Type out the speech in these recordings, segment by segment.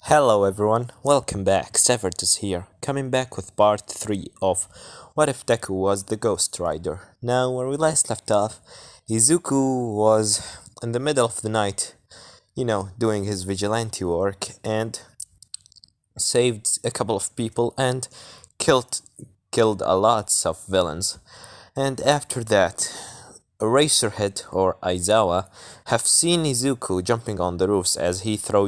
Hello everyone, welcome back. Severed is here, coming back with part 3 of What If Deku Was the Ghost Rider. Now, where we last left off, Izuku was in the middle of the night, doing his vigilante work and saved a couple of people and killed killed a lots of villains. And after that, Eraserhead or Aizawa have seen Izuku jumping on the roofs as he throw,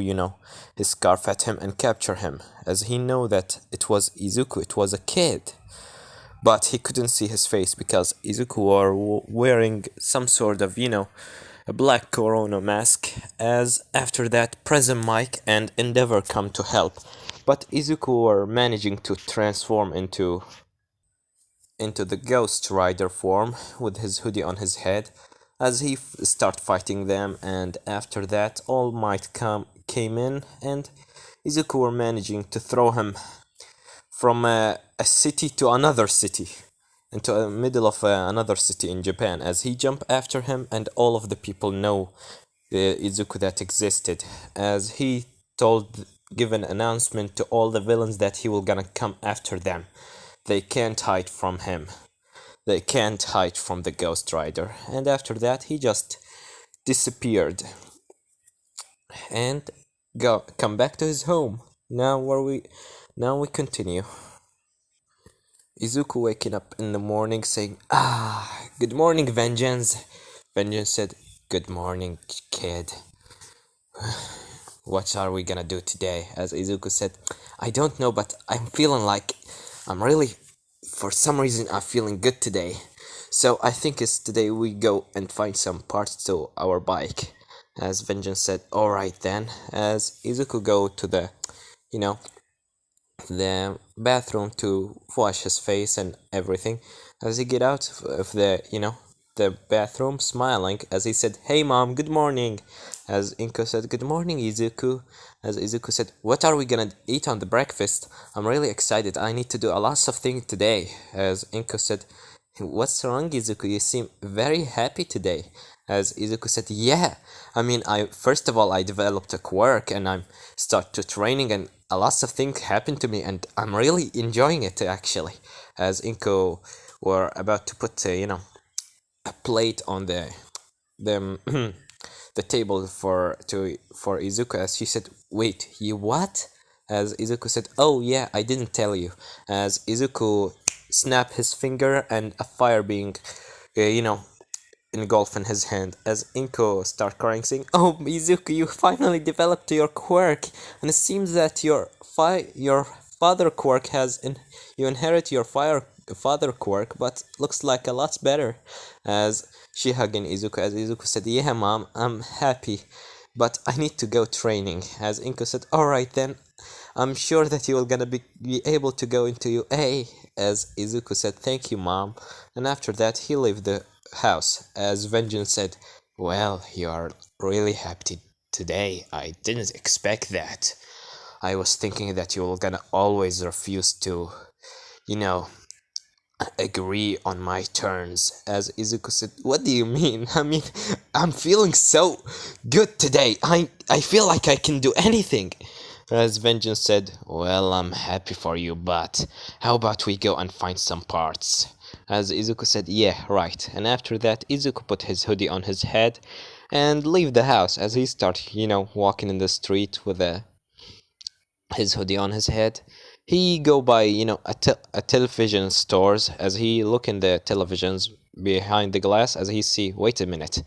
his scarf at him and capture him, as he know that it was Izuku, it was a kid. But he couldn't see his face because Izuku were wearing some sort of, a black corona mask, as after that Prism Mike and Endeavor come to help. But Izuku were managing to transform into the Ghost Rider form with his hoodie on his head as he start fighting them, and after that All Might came in and Izuku were managing to throw him from a city to another city into the middle of another city in Japan as he jumped after him, and all of the people know Izuku that existed, as he give an announcement to all the villains that he will gonna come after them. They can't hide from him. They can't hide from the Ghost Rider. And after that, he just disappeared and come back to his home. Now we continue. Izuku waking up in the morning saying, good morning, Vengeance. Vengeance said, good morning, kid. What are we gonna do today? As Izuku said, I don't know, but I'm feeling like for some reason, I'm feeling good today. So I think it's today we go and find some parts to our bike. As Vengeance said, alright then. As Izuku go to the bathroom to wash his face and everything. As he get out of the bathroom smiling, as he said, hey mom, good morning. As Inko said, good morning, Izuku. As Izuku said, what are we gonna eat on the breakfast? I'm really excited, I need to do a lot of things today. As Inko said, what's wrong, Izuku? You seem very happy today. As Izuku said, yeah, I first of all I developed a quirk and I'm start to training and a lot of things happened to me and I'm really enjoying it actually. As Inko were about to put a plate on the the table for Izuku, as she said, wait, you what? As Izuku said, oh yeah, I didn't tell you. As Izuku snapped his finger and a fire being engulfed in his hand, as Inko start crying saying, oh Izuku, you finally developed your quirk, and it seems that your father quirk you inherit your father quirk, but looks like a lot better. As she hugging Izuku, as Izuku said, yeah mom, I'm happy, but I need to go training. As Inko said, alright then, I'm sure that you will gonna be able to go into UA. As Izuku said, thank you mom. And after that he left the house. As Vengeance said, well, you are really happy today. I didn't expect that. I was thinking that you were gonna always refuse to, you know, agree on my terms. As Izuku said, what do you mean? I'm feeling so good today. I feel like I can do anything. As Vengeance said, well, I'm happy for you, but how about we go and find some parts? As Izuku said, yeah, right. And after that, Izuku put his hoodie on his head and leave the house as he started, walking in the street with his hoodie on his head. He go by, a television stores as he look in the televisions behind the glass as he see, wait a minute.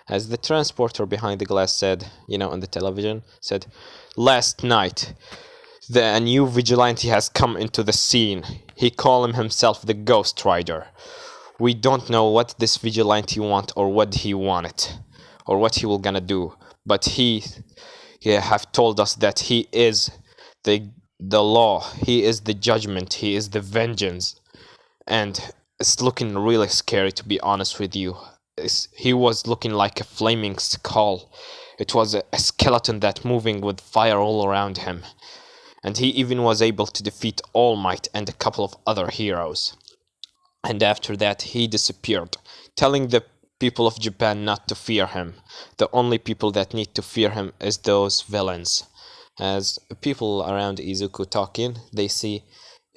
As the transporter behind the glass said, on the television, said, last night, a new vigilante has come into the scene. He called himself the Ghost Rider. We don't know what this vigilante want or what he wanted, or what he will gonna do. But he have told us that he is the law. He is the judgment. He is the vengeance. And it's looking really scary, to be honest with you. He was looking like a flaming skull. It was a skeleton that moving with fire all around him. And he even was able to defeat All Might and a couple of other heroes. And after that he disappeared, telling the people of Japan not to fear him. The only people that need to fear him is those villains. As people around Izuku talking, they see,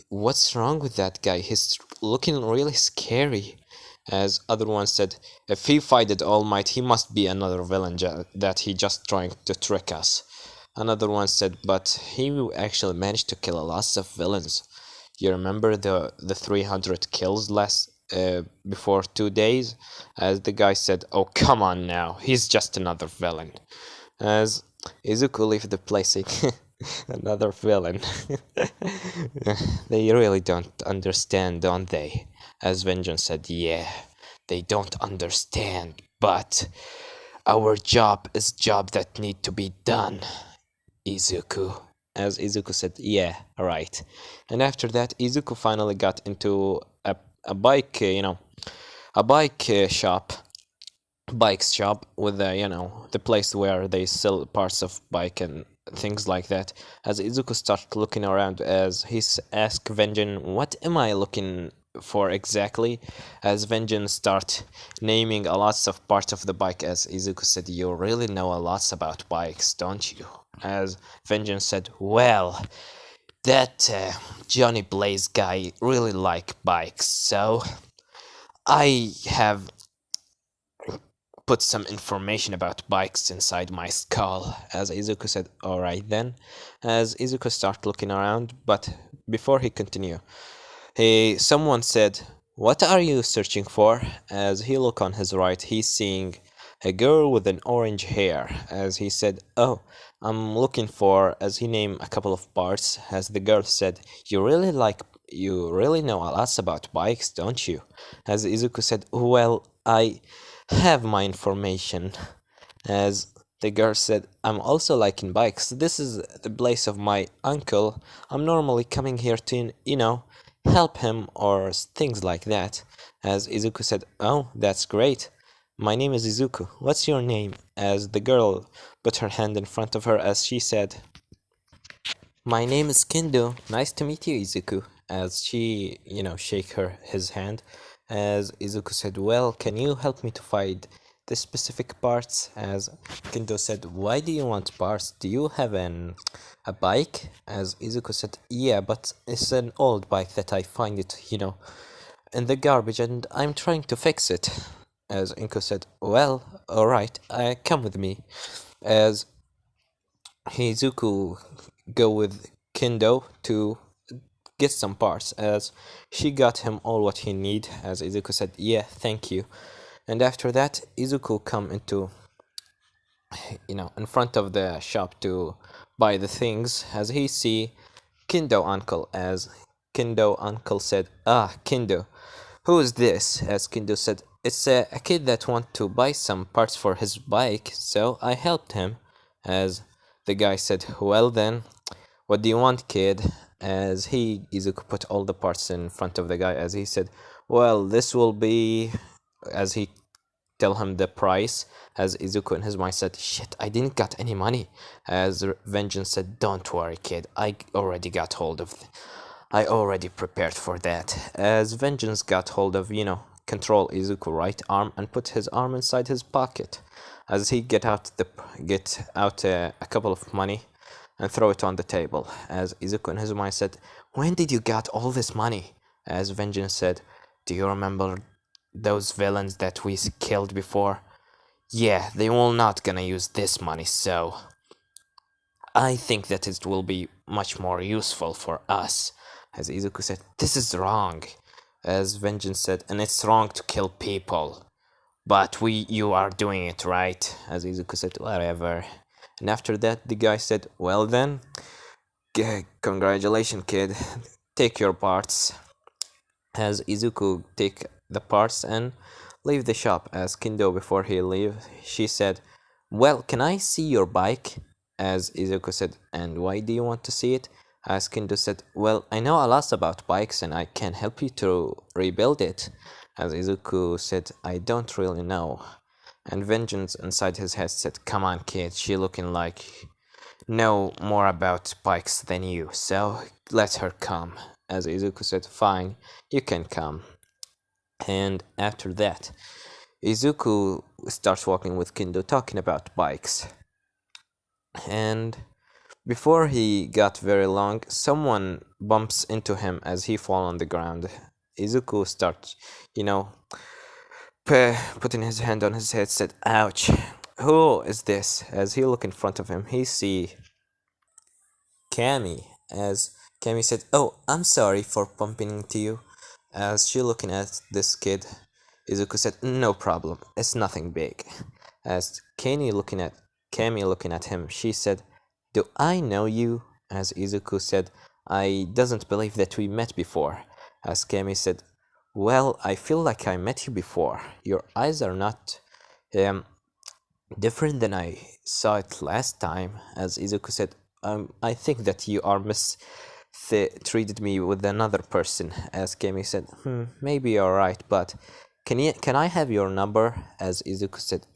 what's wrong with that guy? He's looking really scary. As other one said, if he fighted All Might, he must be another villain that he just trying to trick us. Another one said, but he actually managed to kill lots of villains. You remember the 300 kills last before 2 days? As the guy said, oh come on now, he's just another villain. As Izuku left the place saying, another villain. They really don't understand, don't they? As Vengeance said, yeah, they don't understand, but our job is job that need to be done, Izuku. As Izuku said, yeah, right. And after that, Izuku finally got into a bike, a bike shop bikes shop with the the place where they sell parts of bike and things like that. As Izuku starts looking around, as he's asked Vengeance, what am I looking for exactly? As Vengeance start naming a lots of parts of the bike, as Izuku said, you really know a lots about bikes, don't you? As Vengeance said, well, that Johnny Blaze guy really like bikes, so I have put some information about bikes inside my skull. As Izuku said, alright then. As Izuku started looking around, but before he continued, someone said, what are you searching for? As he looked on his right, he's seeing a girl with an orange hair. As he said, oh, I'm looking for, as he named a couple of parts. As the girl said, you really know a lot about bikes, don't you? As Izuku said, well, I have my information. As the girl said, I'm also liking bikes. This is the place of my uncle. I'm normally coming here to, help him or things like that. As Izuku said, oh, that's great. My name is Izuku. What's your name? As the girl put her hand in front of her as she said, my name is Kendo. Nice to meet you, Izuku. As she, shake his hand, as Izuku said, well, can you help me to find the specific parts? As Kendo said, why do you want parts? Do you have a bike? As Izuku said, yeah, but it's an old bike that I find it, in the garbage, and I'm trying to fix it. As Inko said, well, alright, come with me. As Heizuku go with Kendo to get some parts, as she got him all what he need, as Izuku said, yeah, thank you. And after that, Izuku come into, in front of the shop to buy the things, as he see Kendo uncle, as Kendo uncle said, ah, Kendo, who is this? As Kendo said, it's a kid that want to buy some parts for his bike, so I helped him. As the guy said, well then, what do you want, kid? As Izuku put all the parts in front of the guy, as he said, well, this will be, as he tell him the price, as Izuku in his mind said, shit, I didn't got any money. As Vengeance said, don't worry, kid, I already got hold of I already prepared for that. As Vengeance got hold of, control Izuku right arm and put his arm inside his pocket. As he get out a couple of money and throw it on the table. As Izuku in his mind said, when did you get all this money? As Vengeance said, do you remember those villains that we killed before? Yeah, they will not gonna use this money, so I think that it will be much more useful for us. As Izuku said, this is wrong. As Vengeance said, and it's wrong to kill people. But you are doing it right. As Izuku said, whatever. And after that, the guy said, well then, congratulations, kid. Take your parts. As Izuku take the parts and leave the shop. As Kendo, before he leave, she said, well, can I see your bike? As Izuku said, and why do you want to see it? As Kendo said, well, I know a lot about bikes and I can help you to rebuild it. As Izuku said, I don't really know. And Vengeance inside his head said, come on, kid, she looking like know more about bikes than you, so let her come. As Izuku said, fine, you can come. And after that, Izuku starts walking with Kendo talking about bikes. And Before he got very long, someone bumps into him as he falls on the ground. Izuku starts, you know, putting his hand on his head, said, "Ouch! Who is this?" As he look in front of him, he see Cammy. As Cammy said, "Oh, I'm sorry for bumping into you." As she looking at this kid, Izuku said, "No problem. It's nothing big." As Cammy looking at him, she said, "Do I know you?" As Izuku said, "I doesn't believe that we met before." As Cammy said, "Well, I feel like I met you before. Your eyes are not um different than I saw it last time." As Izuku said, "I think that you are treated me with another person." As Kemi said, maybe you're right, but can I have your number?" As Izuku said,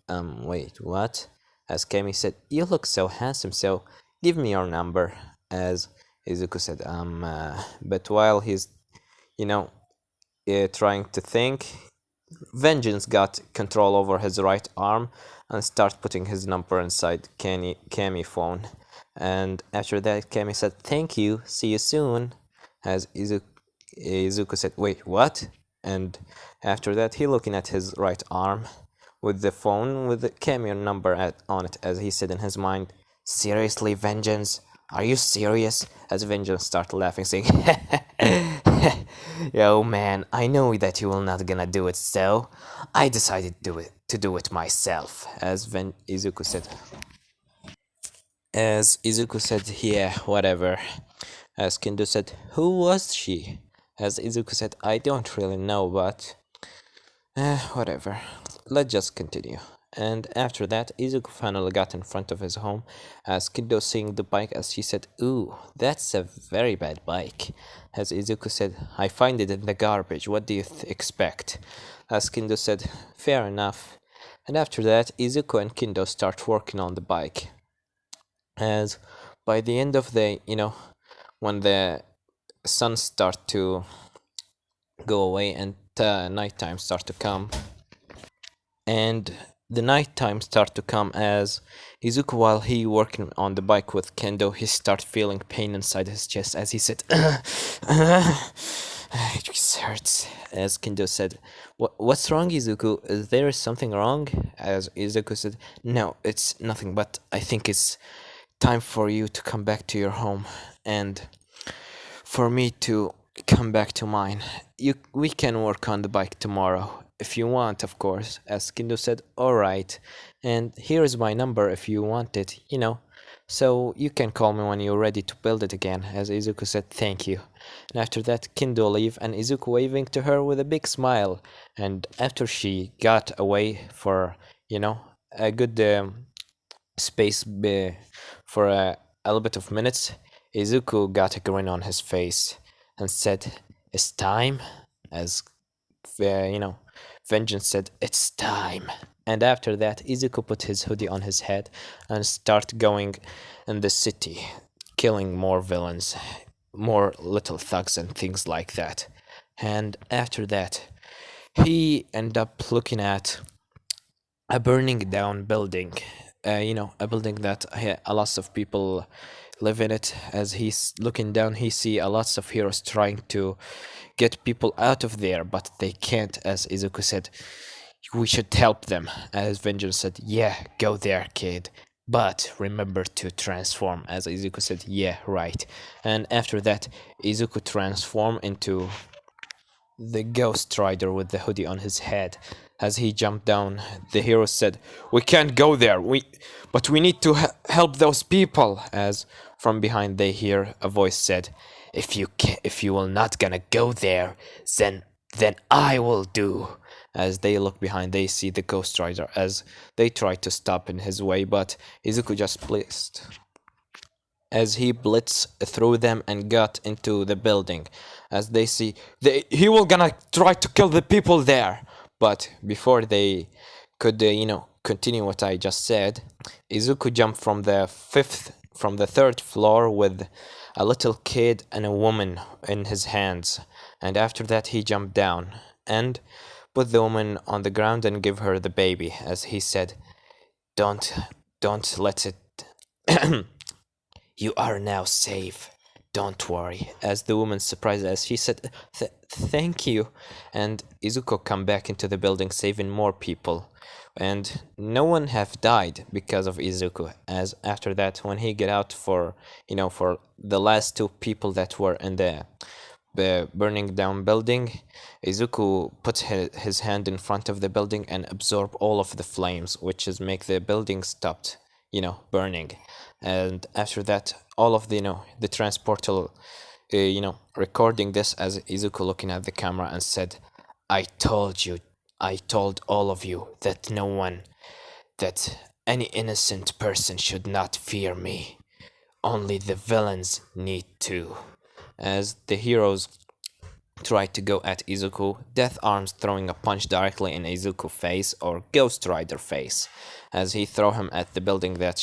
wait, what?" As Kemi said, "You look so handsome, so give me your number." As Izuku said, but while he's, you know, trying to think, Vengeance got control over his right arm and started putting his number inside Kami phone. And after that, Kami said, "Thank you, see you soon." As Izuku said, "Wait, what?" And after that, he looking at his right arm with the phone with the Kami number on it, as he said in his mind, "Seriously, Vengeance? Are you serious?" As Vengeance started laughing, saying, "Yo, man, I know that you will not gonna do it, so I decided to do it myself." As Izuku said, "Yeah, whatever." As Kendo said, "Who was she?" As Izuku said, "I don't really know, but whatever. Let's just continue." And after that, Izuku finally got in front of his home, as Kendo seeing the bike, as she said, "Ooh, that's a very bad bike." As Izuku said, "I find it in the garbage, what do you expect?" As Kendo said, "Fair enough." And after that, Izuku and Kendo start working on the bike. As by the end of the, when the sun start to go away and nighttime start to come, and the nighttime start to come, as Izuku, while he working on the bike with Kendo, he start feeling pain inside his chest, as he said, "It just hurts." As Kendo said, What's wrong, Izuku? Is there something wrong?" As Izuku said, "No, it's nothing, but I think it's time for you to come back to your home, and for me to come back to mine. We can work on the bike tomorrow, if you want, of course." As Kindo said, "Alright, and here is my number if you want it, so you can call me when you're ready to build it again." As Izuku said, "Thank you." And after that, Kindo leave, and Izuku waving to her with a big smile. And after she got away for, a good space for a little bit of minutes, Izuku got a grin on his face and said, "It's time." As Vengeance said, "It's time." And after that, Izuku put his hoodie on his head and start going in the city, killing more villains, more little thugs and things like that. And after that, he ended up looking at a burning down building, a building that a lot of people live in it. As he's looking down, he see a lots of heroes trying to get people out of there, but they can't. As Izuku said, "We should help them." As Vengeance said, "Yeah, go there, kid, but remember to transform." As Izuku said, "Yeah, right." And after that, Izuku transformed into the Ghost Rider with the hoodie on his head. As he jumped down, the hero said, "We can't go there, but we need to help those people." As from behind they hear a voice said, if you will not gonna go there, then I will do." As they look behind, they see the Ghost Rider, as they try to stop in his way, but Izuku just blitzed. As he blitzed through them and got into the building, as they see, he will gonna try to kill the people there. But before they could, continue what I just said, Izuku jumped from the third floor with a little kid and a woman in his hands. And after that, he jumped down and put the woman on the ground and give her the baby. As he said, don't let it You are now safe. Don't worry. As the woman surprised as she said, Thank you. And Izuku come back into the building saving more people. And no one have died because of Izuku. As after that, when he get out for, for the last two people that were in the burning down building, Izuku put his hand in front of the building and absorb all of the flames, which is make the building stopped, burning. And after that, all of the transporter, recording this as Izuku looking at the camera and said, "I told you, I told all of you that that any innocent person should not fear me. Only the villains need to." As the heroes tried to go at Izuku, Death Arms throwing a punch directly in Izuku face or Ghost Rider face, as he throw him at the building that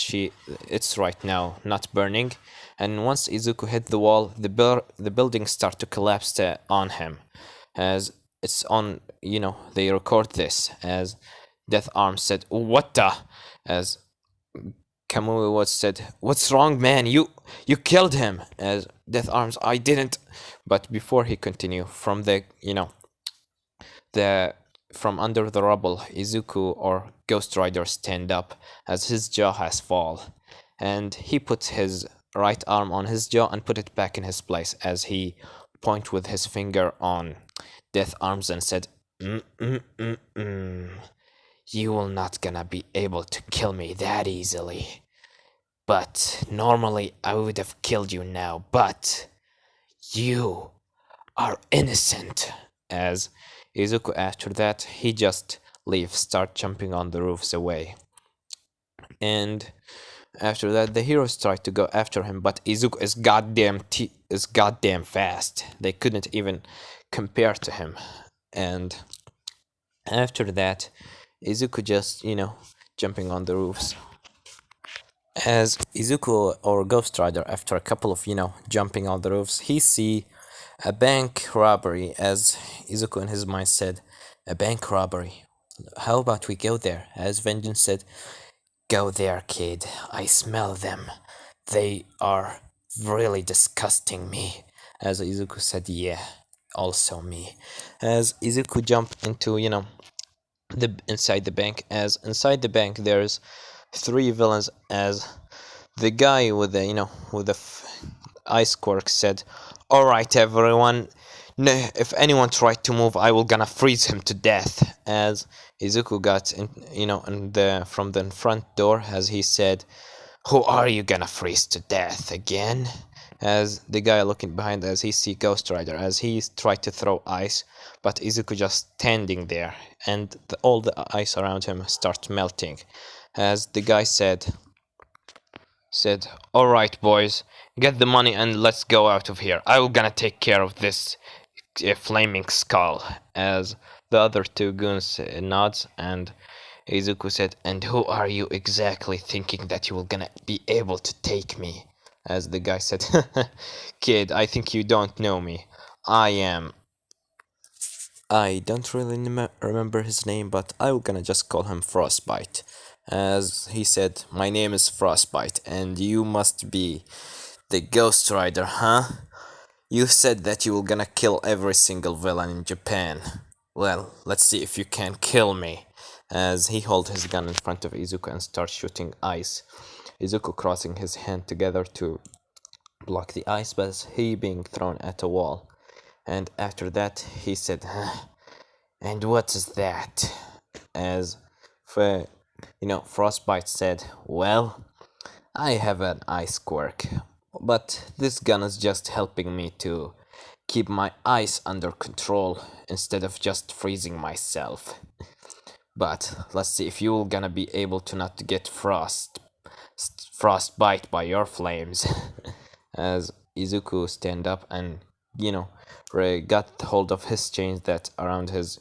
it's right now not burning, and once Izuku hit the wall, the building start to collapse on him, as it's on, they record this as Death Arms said, "What the?" as Kamui was said, "What's wrong, man? You killed him." As Death Arms, "I didn't." But before he continue, from the from under the rubble, Izuku or Ghost Rider stand up as his jaw has fall, and he put his right arm on his jaw and put it back in his place as he point with his finger on Death Arms and said, "You will not gonna be able to kill me that easily. But normally I would have killed you now, but you are innocent." As Izuku after that, he just leave, start jumping on the roofs away. And after that, the heroes tried to go after him, but Izuku is goddamn fast. They couldn't even compare to him. And after that, Izuku just, jumping on the roofs. As Izuku or Ghost Rider, after a couple of, jumping on the roofs, he see a bank robbery, as Izuku in his mind said, "A bank robbery. How about we go there?" As Vengeance said, "Go there, kid. I smell them. They are really disgusting me." As Izuku said, "Yeah, also me." As Izuku jumped into, the inside the bank, as inside the bank there's three villains, as the guy with the ice quirk said, "All right, everyone, if anyone tried to move, I will gonna freeze him to death." As Izuku got in the from the front door, as he said, "Who are you gonna freeze to death again?" As the guy looking behind, as he see Ghost Rider, as he tried to throw ice, but Izuku just standing there, and all the ice around him start melting. As the guy said, "All right, boys, get the money and let's go out of here. I will gonna take care of this flaming skull." As the other two goons nods, and Izuku said, "And who are you exactly thinking that you will gonna be able to take me?" As the guy said, "Kid, I think you don't know me. I don't really remember his name, but I'm gonna just call him Frostbite." As he said, "My name is Frostbite, and you must be the Ghost Rider, huh? You said that you were gonna kill every single villain in Japan. Well, let's see if you can kill me." As he holds his gun in front of Izuku and starts shooting ice, Izuku crossing his hand together to block the ice, but he being thrown at a wall. And after that, he said, "And what is that?" As Frostbite said, "Well, I have an ice quirk, but this gun is just helping me to keep my ice under control instead of just freezing myself. But let's see if you're gonna be able to not get frostbite by your flames." As Izuku stand up and got hold of his chains that around his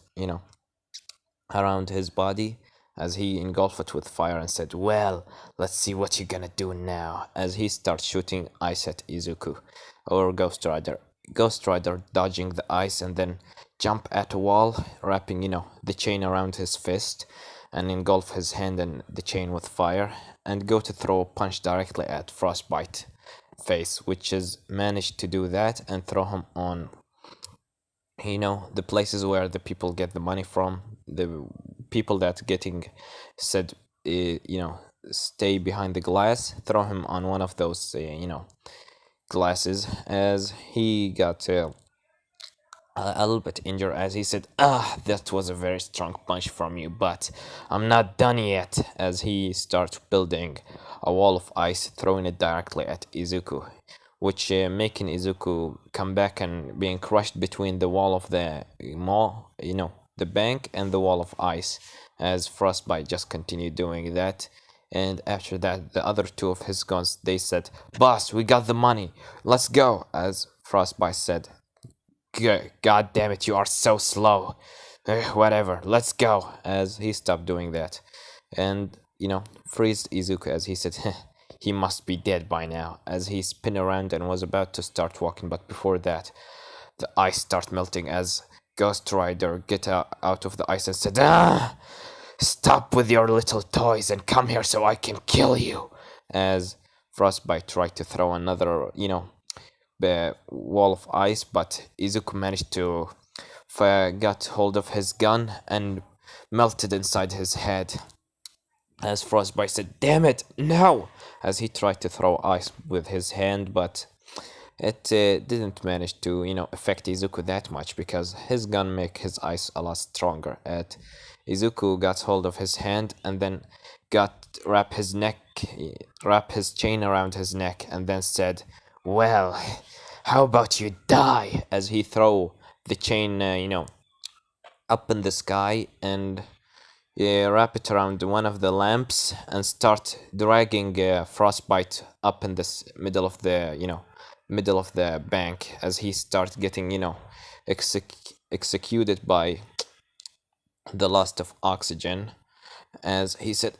body, as he engulfed it with fire and said, "Well, let's see what you're gonna do now." As he starts shooting ice at Izuku or Ghost Rider. Ghost Rider dodging the ice and then jump at a wall, wrapping the chain around his fist and engulf his hand and the chain with fire, and go to throw a punch directly at Frostbite. face, which is managed to do that and throw him on, the places where the people get the money from, the people that getting said, stay behind the glass, throw him on one of those, glasses, as he got a little bit injured, as he said, that was a very strong punch from you, but I'm not done yet, as he starts building a wall of ice, throwing it directly at Izuku, which making Izuku come back and being crushed between the wall of the mall, the bank, and the wall of ice, as Frostbite just continued doing that. And after that, the other two of his guns, they said, "Boss, we got the money, let's go," as Frostbite said, God damn it, you are so slow. Whatever, let's go," as he stopped doing that. And, freezed Izuku, as he said, he must be dead by now, as he spun around and was about to start walking, but before that, the ice started melting as Ghost Rider get out of the ice and said, "Stop with your little toys and come here so I can kill you," as Frostbite tried to throw another, the wall of ice, but Izuku managed to got hold of his gun and melted inside his head. As Frostbite said, "Damn it, no!" as he tried to throw ice with his hand, but it didn't manage to, affect Izuku that much because his gun make his ice a lot stronger. Izuku got hold of his hand and then wrap his chain around his neck and then said, "Well, how about you die?" as he throw the chain, up in the sky and wrap it around one of the lamps and start dragging Frostbite up in this middle of the bank as he starts getting, executed by the loss of oxygen. As he said,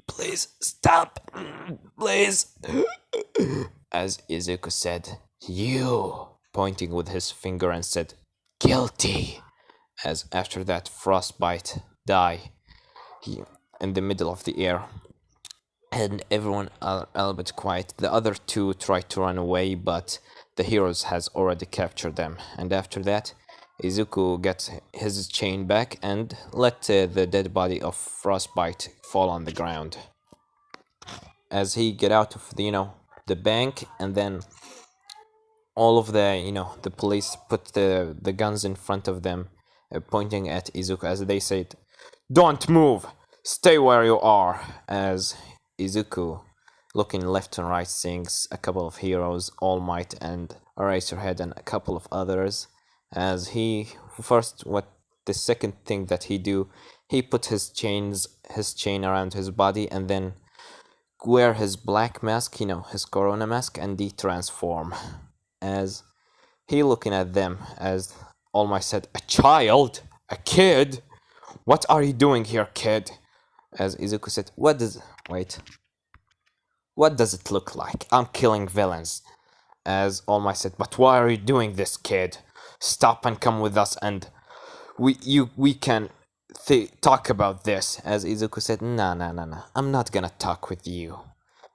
"Please stop, please," as Izuku said, "You," pointing with his finger and said, "Guilty," as after that Frostbite die in the middle of the air, and everyone are a little bit quiet. The other two try to run away, but the heroes has already captured them. And after that, Izuku gets his chain back and let the dead body of Frostbite fall on the ground. As he get out of the bank, and then all of the police put the guns in front of them, pointing at Izuku as they said, "Don't move, stay where you are," as Izuku, looking left and right, seeing a couple of heroes, All Might and Eraserhead and a couple of others, as the second thing that he put his chain around his body and then wear his black mask, his corona mask, and de-transform. As he looking at them, as All Might said, "A child? A kid? What are you doing here, kid?" As Izuku said, what does it look like? I'm killing villains." As All Might said, "But why are you doing this, kid? Stop and come with us, and we can talk about this." As Izuku said, "No, I'm not gonna talk with you,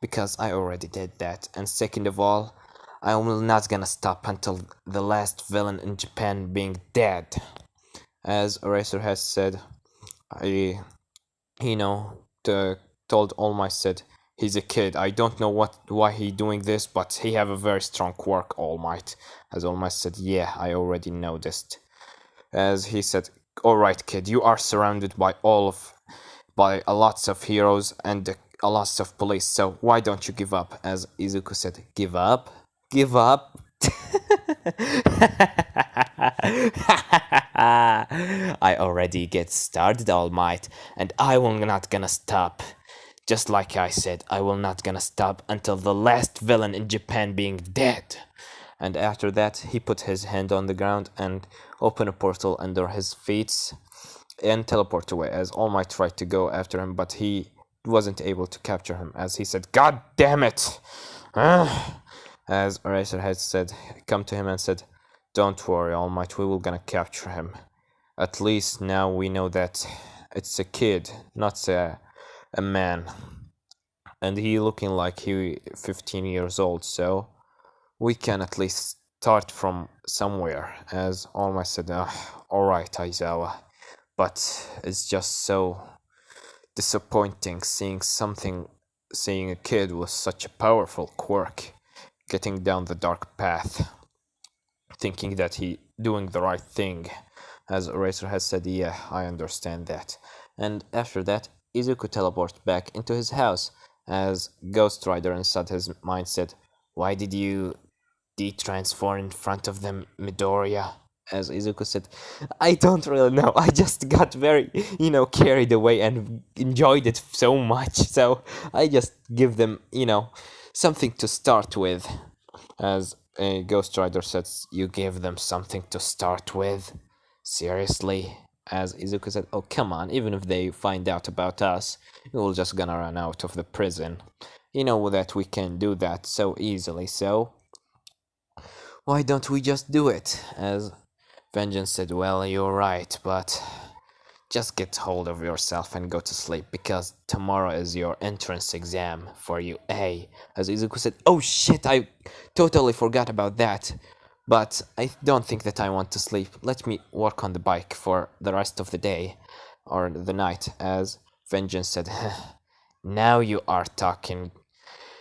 because I already did that, and second of all, I will not gonna stop until the last villain in Japan being dead." As Eraserhead said, I, told All Might said, "He's a kid. I don't know why he doing this, but he have a very strong quirk, All Might." As All Might said, "Yeah, I already noticed." As he said, "All right, kid, you are surrounded by a lots of heroes and a lots of police, so why don't you give up?" As Izuku said, "Give up? Give up?" "I already get started, All Might, and I will not gonna stop. Just like I said, I will not gonna stop until the last villain in Japan being dead." And after that, he put his hand on the ground and opened a portal under his feet and teleport away, as All Might tried to go after him, but he wasn't able to capture him, as he said, "God damn it!" As Eraserhead said, come to him and said, "Don't worry, All Might, we will gonna capture him. At least now we know that it's a kid, not a man." and he looking like he 15 years old, so we can at least start from somewhere. As almost said, all right, Aizawa, but it's just so disappointing seeing a kid with such a powerful quirk getting down the dark path, thinking that he doing the right thing. As Eraser has said, yeah, I understand that. And after that, Izuku teleports back into his house as Ghost Rider inside his mind said, why did you de-transform in front of them, Midoriya? As Izuku said, I don't really know. I just got very, carried away and enjoyed it so much. So I just give them, something to start with. As Ghost Rider says, you give them something to start with. Seriously? As Izuku said, oh come on, even if they find out about us, we're just gonna run out of the prison. You know that we can do that so easily, so why don't we just do it? As Vengeance said, well, you're right, but just get hold of yourself and go to sleep, because tomorrow is your entrance exam for UA. As Izuku said, oh shit, I totally forgot about that. But I don't think that I want to sleep. Let me work on the bike for the rest of the day, or the night. As Vengeance said, now you are talking.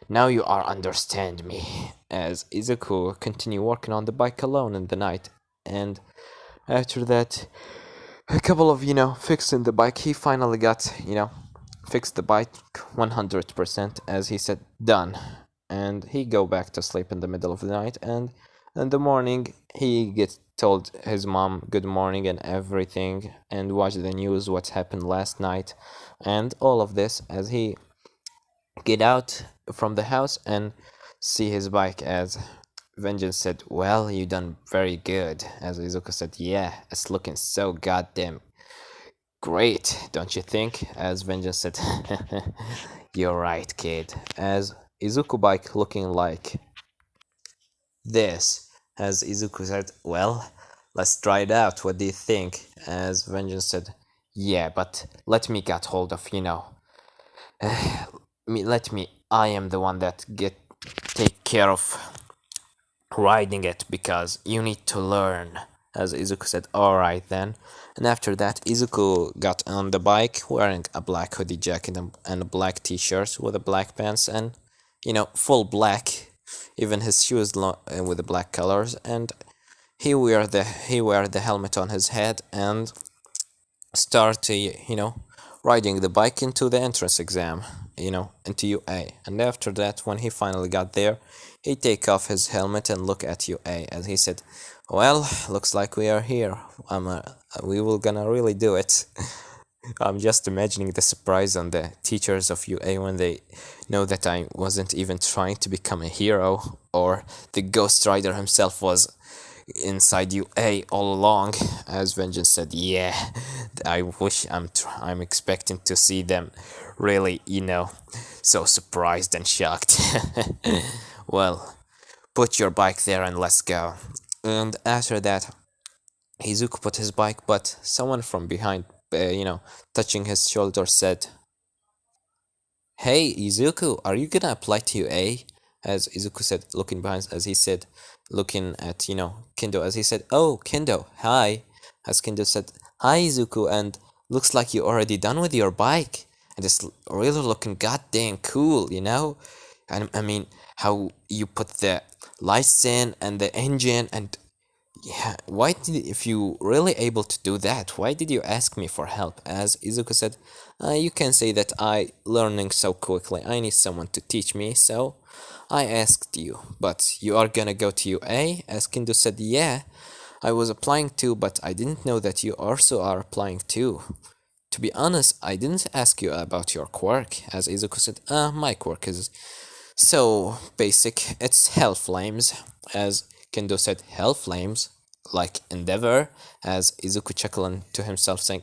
Now you are understand me. As Izuku continued working on the bike alone in the night. And after that, a couple of, fixing the bike, he finally got, fixed the bike 100%, as he said, done. And he go back to sleep in the middle of the night, and in the morning, he gets told his mom good morning and everything, and watch the news, what happened last night, and all of this, as he get out from the house and see his bike. As Vengeance said, well, you done very good. As Izuku said, yeah, it's looking so goddamn great, don't you think? As Vengeance said, you're right, kid. As Izuku bike looking like this. As Izuku said, well, let's try it out. What do you think? As Vengeance said, yeah, but let me get hold of, I am the one that take care of riding it, because you need to learn. As Izuku said, alright then. And after that, Izuku got on the bike wearing a black hoodie jacket and a black t-shirt with a black pants and, full black. Even his shoes with the black colors. And he wear the helmet on his head and start, riding the bike into the entrance exam, into UA. And after that, when he finally got there, he take off his helmet and look at UA, and he said, well, looks like we are here. We will gonna really do it. I'm just imagining the surprise on the teachers of UA when they know that I wasn't even trying to become a hero, or the Ghost Rider himself was inside UA all along. As Vengeance said, yeah, I wish I'm expecting to see them really, so surprised and shocked. Well, put your bike there and let's go. And after that, Izuku put his bike, but someone from behind, touching his shoulder said, hey, Izuku, are you gonna apply to UA? As Izuku said, looking behind, as he said, looking at, Kendo, as he said, oh, Kendo, hi. As Kendo said, hi, Izuku, and looks like you're already done with your bike. And it's really looking goddamn cool, And I mean, how you put the lights in and the engine, and yeah, if you really able to do that, why did you ask me for help? As Izuku said, you can say that I learning so quickly, I need someone to teach me, so I asked you. But you are gonna go to UA? As Kendo said, yeah, I was applying too, but I didn't know that you also are applying too. To be honest, I didn't ask you about your quirk. As Izuku said, my quirk is so basic, it's Hell Flames. As Kendo said, Hell Flames? Like Endeavor? As Izuku chuckling to himself saying,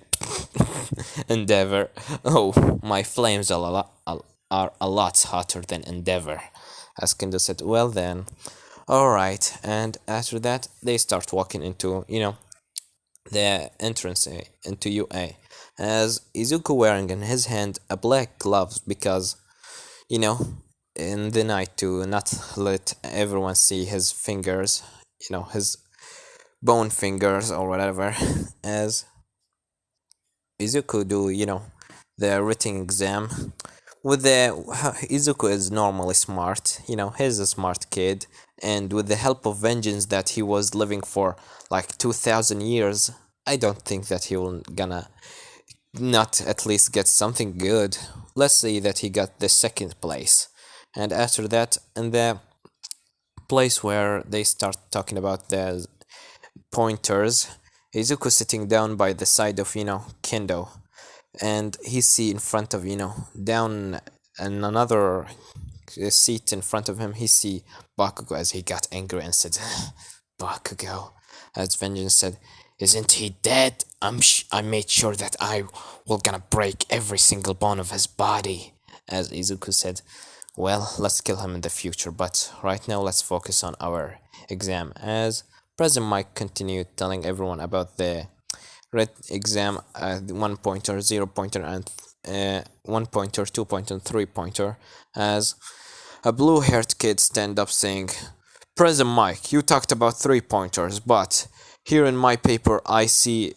Endeavor? Oh, my flames are a lot hotter than Endeavor. As Kendo said, well then, alright. And after that, they start walking into, the entrance into UA. As Izuku wearing in his hand a black gloves, because you know, in the night to not let everyone see his fingers, his bone fingers or whatever, as Izuku do, the written exam. With the Izuku is normally smart, he's a smart kid, and with the help of vengeance that he was living for like 2000 years, I don't think that he will gonna not at least get something good. Let's say that he got the second place. And after that, in the place where they start talking about the pointers, Izuku sitting down by the side of, Kendo, and he see in front of, down in another seat in front of him, he see Bakugo as he got angry and said, Bakugo, as Vengeance said, isn't he dead? I made sure that I will gonna break every single bone of his body. As Izuku said, well, let's kill him in the future, but right now let's focus on our exam. As President Mike continued telling everyone about the red exam, 1 pointer, 0 pointer, and 1 pointer, 2 pointer, 3 pointer, as a blue-haired kid stand up saying, President Mike, you talked about 3 pointers, but here in my paper I see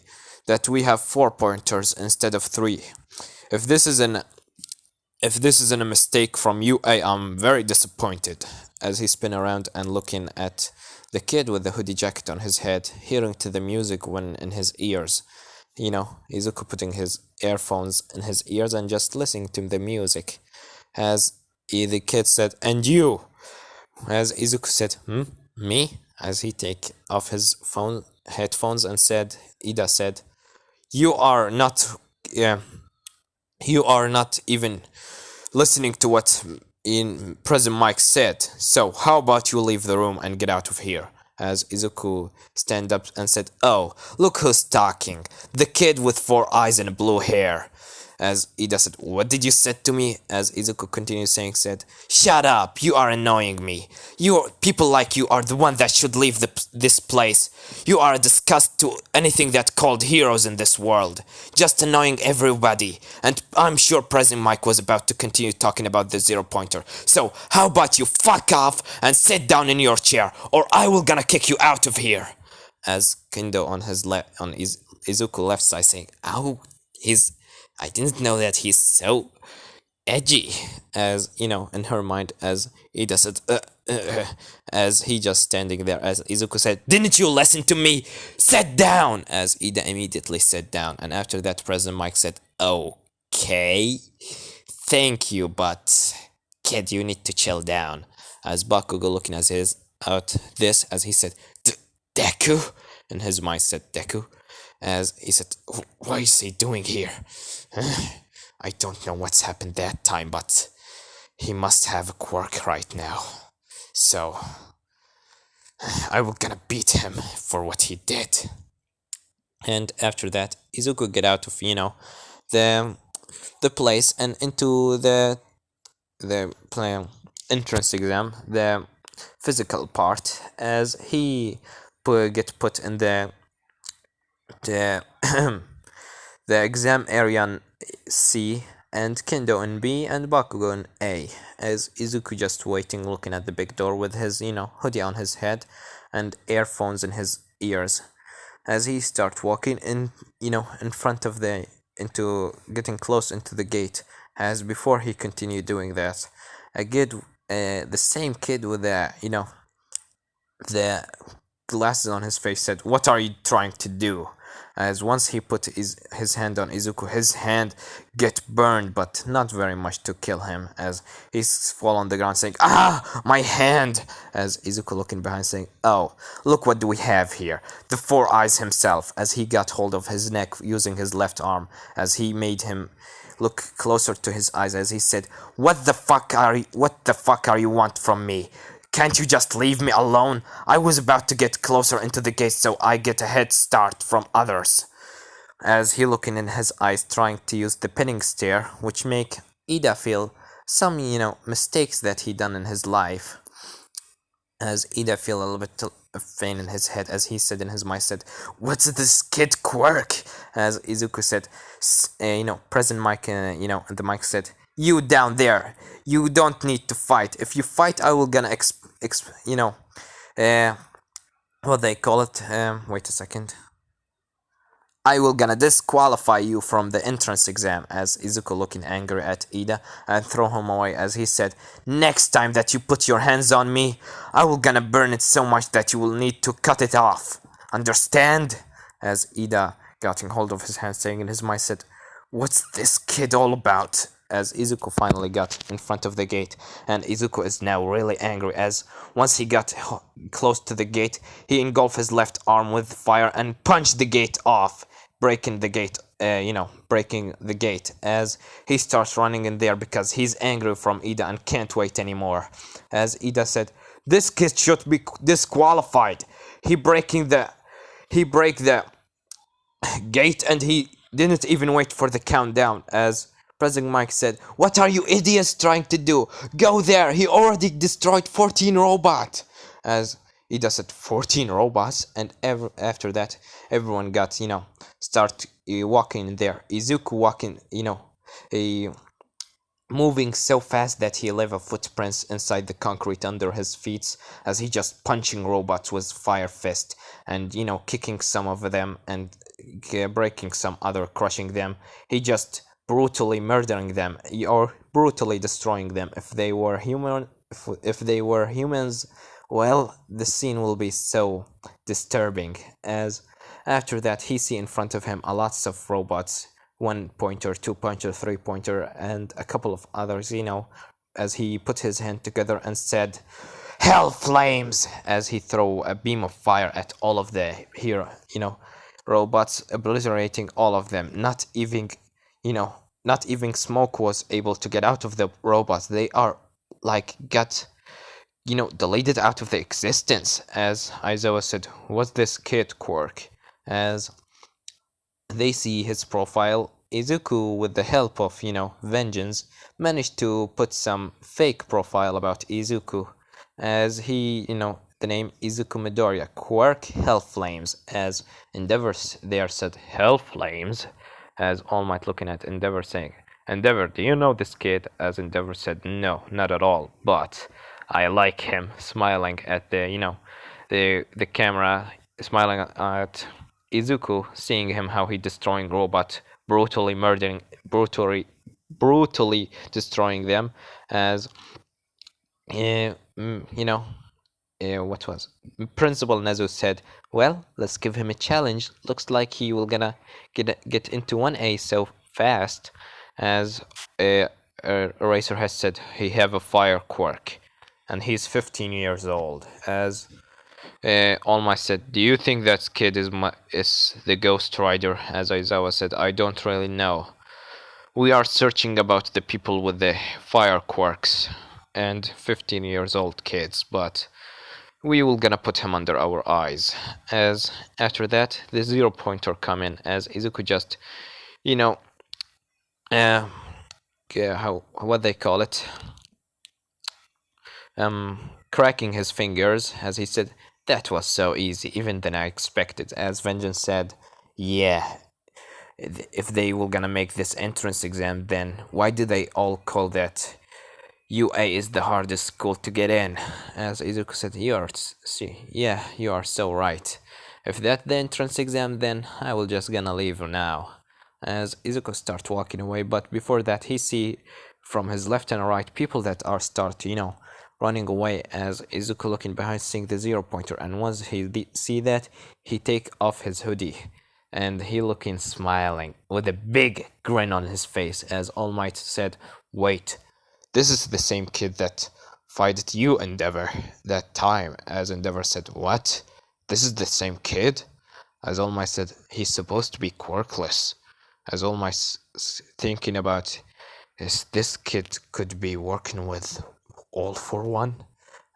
that we have 4 pointers instead of three. If this is an if this isn't a mistake from you, I am very disappointed. As he spin around and looking at the kid with the hoodie jacket on his head, hearing to the music when in his ears. Izuku putting his earphones in his ears and just listening to the music. As the kid said, and you? As Izuku said, me? As he take off his headphones and said, Ida said, you are not, yeah, you are not even listening to what in President Mike said. So how about you leave the room and get out of here? As Izuku stand up and said, oh, look who's talking. The kid with 4 eyes and blue hair. As Ida said, what did you say to me? As Izuku continued saying, said, shut up, you are annoying me. People like you are the one that should leave this place. You are a disgust to anything that called heroes in this world. Just annoying everybody. And I'm sure President Mike was about to continue talking about the 0 pointer. So how about you fuck off and sit down in your chair, or I will gonna kick you out of here. As Kendo on his Izuku left side saying, ow, I didn't know that he's so edgy, as in her mind, as Ida said, as he just standing there, as Izuku said, didn't you listen to me? Sit down! As Ida immediately sat down, and after that, President Mike said, okay, thank you, but kid, you need to chill down. As Bakugo looking at this, as he said, Deku? And his mind said, Deku? As he said, what is he doing here? I don't know what's happened that time, but he must have a quirk right now. So, I will gonna beat him for what he did. And after that, Izuku get out of, the place and into the entrance exam, the physical part, as he get put in the the exam area in C, and Kendo in B, and Bakugo in A, as Izuku just waiting looking at the big door with his, hoodie on his head and earphones in his ears. As he start walking in front of getting close into the gate, as before he continued doing that, the same kid with the glasses on his face said, what are you trying to do? As once he put his hand on Izuku, his hand get burned, but not very much to kill him, as he fall on the ground saying, ah, my hand! As Izuku looking behind saying, oh, look what do we have here. The 4 eyes himself, as he got hold of his neck using his left arm, as he made him look closer to his eyes, as he said, what the fuck are you want from me? Can't you just leave me alone? I was about to get closer into the gate so I get a head start from others. As he looking in his eyes trying to use the pinning stare, which make Ida feel some, mistakes that he done in his life. As Ida feel a little bit of pain in his head, as he said in his mind, said, what's this kid quirk? As Izuku said, President Mike, the mic said, You down there, you don't need to fight. If you fight, I will gonna uh, what they call it. Wait a second. I will gonna disqualify you from the entrance exam, as Izuku looking angry at Ida and throw him away as he said, next time that you put your hands on me, I will gonna burn it so much that you will need to cut it off. Understand? As Ida got in hold of his hand saying in his mind said, what's this kid all about? As Izuku finally got in front of the gate, and Izuku is now really angry as once he got close to the gate, he engulfed his left arm with fire and punched the gate off, breaking the gate, breaking the gate as he starts running in there because he's angry from Ida and can't wait anymore. As Ida said, this kid should be disqualified. He breaking the he break the gate and he didn't even wait for the countdown. As President Mike said, what are you idiots trying to do? Go there, he already destroyed 14 robots. As Ida said 14 robots, and after that everyone got, start walking there. Izuku walking, uh, moving so fast that he left a footprints inside the concrete under his feet as he just punching robots with fire fist and kicking some of them and breaking some other, crushing them. He just brutally murdering them or brutally destroying them. If they were human, if they were humans, well, the scene will be so disturbing. As after that he see in front of him a lots of robots, one pointer, two pointer, three pointer, and a couple of others, as he put his hand together and said, hell flames, as he throw a beam of fire at all of the here, robots, obliterating all of them. Not even smoke was able to get out of the robots. They are like got deleted out of the existence. As Aizawa said, what's this kid quirk? As they see his profile, Izuku, with the help of, vengeance, managed to put some fake profile about Izuku, as he, the name Izuku Midoriya, quirk Hell Flames, as Endeavor there said, Hell Flames, as All Might looking at Endeavor saying, Endeavor, do you know this kid? As Endeavor said, no, not at all, but I like him, smiling at the camera, smiling at Izuku, seeing him how he destroying robot, brutally destroying them. As uh, what was Principal Nezu said, well, let's give him a challenge. Looks like he will gonna get into 1A so fast. As Eraser has said, he have a fire quirk and he's 15 years old. As All Might said, do you think that kid is the Ghost Rider? As Aizawa said, I don't really know. We are searching about the people with the fire quirks and 15 years old kids, but we will gonna put him under our eyes. As after that, the 0 pointer come in as Izuku just, uh, how what they call it, cracking his fingers as he said, that was so easy, even than I expected. As Vengeance said, yeah, if they were gonna make this entrance exam, then why do they all call that UA is the hardest school to get in? As Izuku said, you are so right. If that's the entrance exam, then I will just gonna leave now. As Izuku start walking away, but before that he see from his left and right people that are start, running away. As Izuku looking behind, seeing the 0 pointer, and once he see that, he take off his hoodie and he looking smiling with a big grin on his face. As All Might said, wait, this is the same kid that fighted you, Endeavor, that time. As Endeavor said, what? This is the same kid? As All Might said, he's supposed to be quirkless. As All Might thinking about, is this kid could be working with All for One?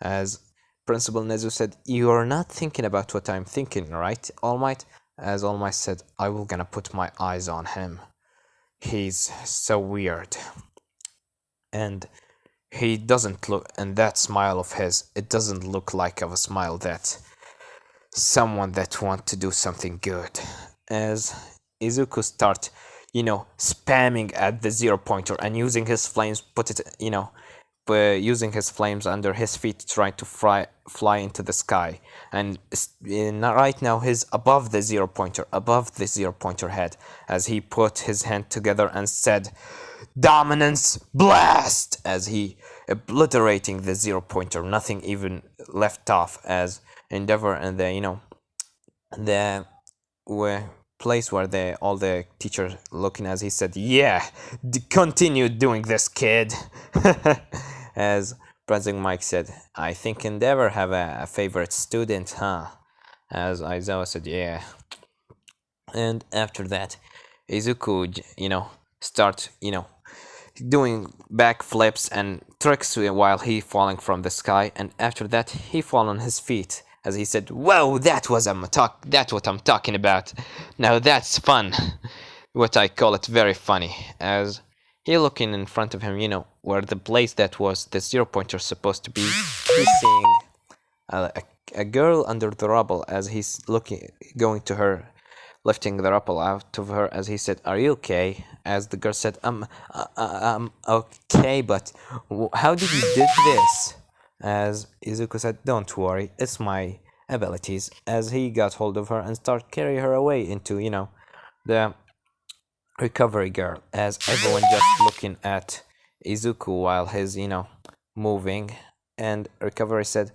As Principal Nezu said, you are not thinking about what I'm thinking, right, All Might? As All Might said, I will gonna put my eyes on him. He's so weird. And he doesn't look, and that smile of his, it doesn't look like of a smile that someone that want to do something good. As Izuku start, spamming at the zero pointer and using his flames, using his flames under his feet, trying to fly into the sky. And right now he's above the zero pointer head, as he put his hand together and said, "Dominance blast!" as he obliterating the zero pointer, nothing even left off, as Endeavor and the where place where all the teachers looking, as he said, "Yeah, continue doing this, kid." As President Mike said, "I think Endeavor have a favorite student, huh?" As Aizawa said, "Yeah." And after that, Izuku, start, doing backflips and tricks while he falling from the sky. And after that, he fall on his feet, as he said, "Whoa, that's what I'm talking about. Now that's fun." What I call it very funny, as he looking in front of him, where the place that was the zero pointer supposed to be. He's seeing a girl under the rubble, as he's going to her, lifting the rubble out of her, as he said, "Are you okay?" As the girl said, I'm okay, but how did you do this?" As Izuku said, "Don't worry, it's my abilities." As he got hold of her and started carrying her away into, the recovery girl, as everyone just looking at Izuku while he's, moving. And recovery said,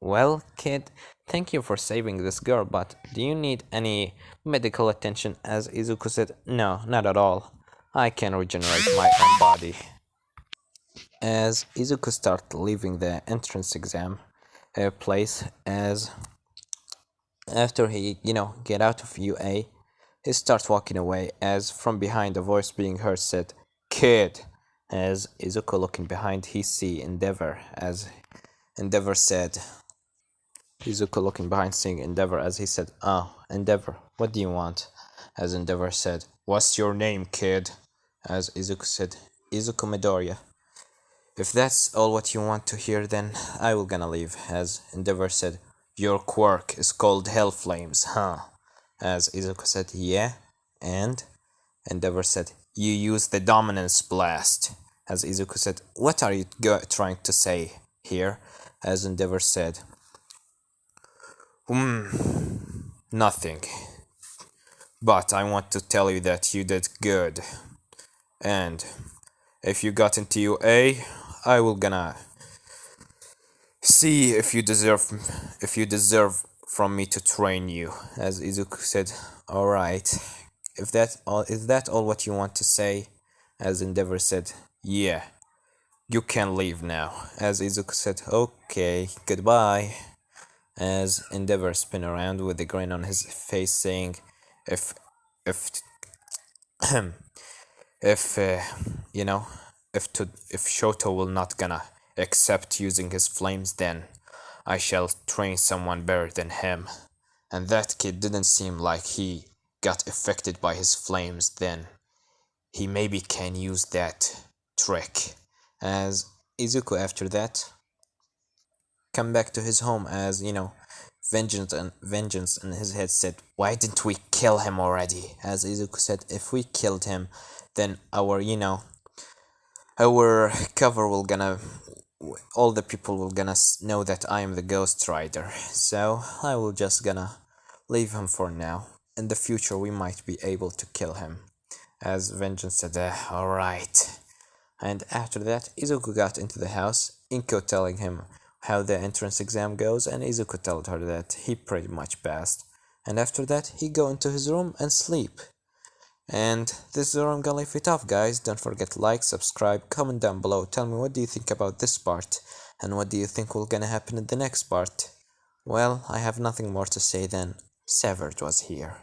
"Well, kid, thank you for saving this girl, but do you need any medical attention?" As Izuku said, "No, not at all. I can regenerate my own body." As Izuku started leaving the entrance exam place, as after he, get out of UA, he starts walking away, as from behind a voice being heard said, "Kid." As Izuku looking behind, he see Endeavor, as Endeavor said, Izuku looking behind, seeing Endeavor, as he said, "Oh, Endeavor, what do you want?" As Endeavor said, "What's your name, kid?" As Izuku said, "Izuku Midoriya." "If that's all what you want to hear, then I will gonna leave." As Endeavor said, "Your quirk is called Hell Flames, huh?" As Izuku said, "Yeah." And Endeavor said, "You use the Dominance Blast." As Izuku said, "What are you trying to say here?" As Endeavor said, "Nothing. But I want to tell you that you did good. And if you got into UA, I will gonna see if you deserve from me to train you." As Izuku said, "All right. Is that all what you want to say?" As Endeavor said, "Yeah. You can leave now." As Izuku said, "Okay, goodbye." As Endeavor spin around with a grin on his face, saying, "If, if, if, you know, if Shoto will not gonna accept using his flames, then I shall train someone better than him." And that kid didn't seem like he got affected by his flames, then he maybe can use that trick. As Izuku after that come back to his home, as vengeance in his head said, "Why didn't we kill him already?" As Izuku said, "If we killed him, then our cover will gonna all the people will gonna know that I am the Ghost Rider, so I will just gonna leave him for now. In the future we might be able to kill him." As Vengeance said, "Alright." And after that, Izuku got into the house, Inko telling him how the entrance exam goes, and Izuku told her that he pretty much passed. And after that, he go into his room and sleep. And this is where I'm gonna leave it off, guys. Don't forget to like, subscribe, comment down below. Tell me what do you think about this part, and what do you think will gonna happen in the next part. Well, I have nothing more to say than Severed was here.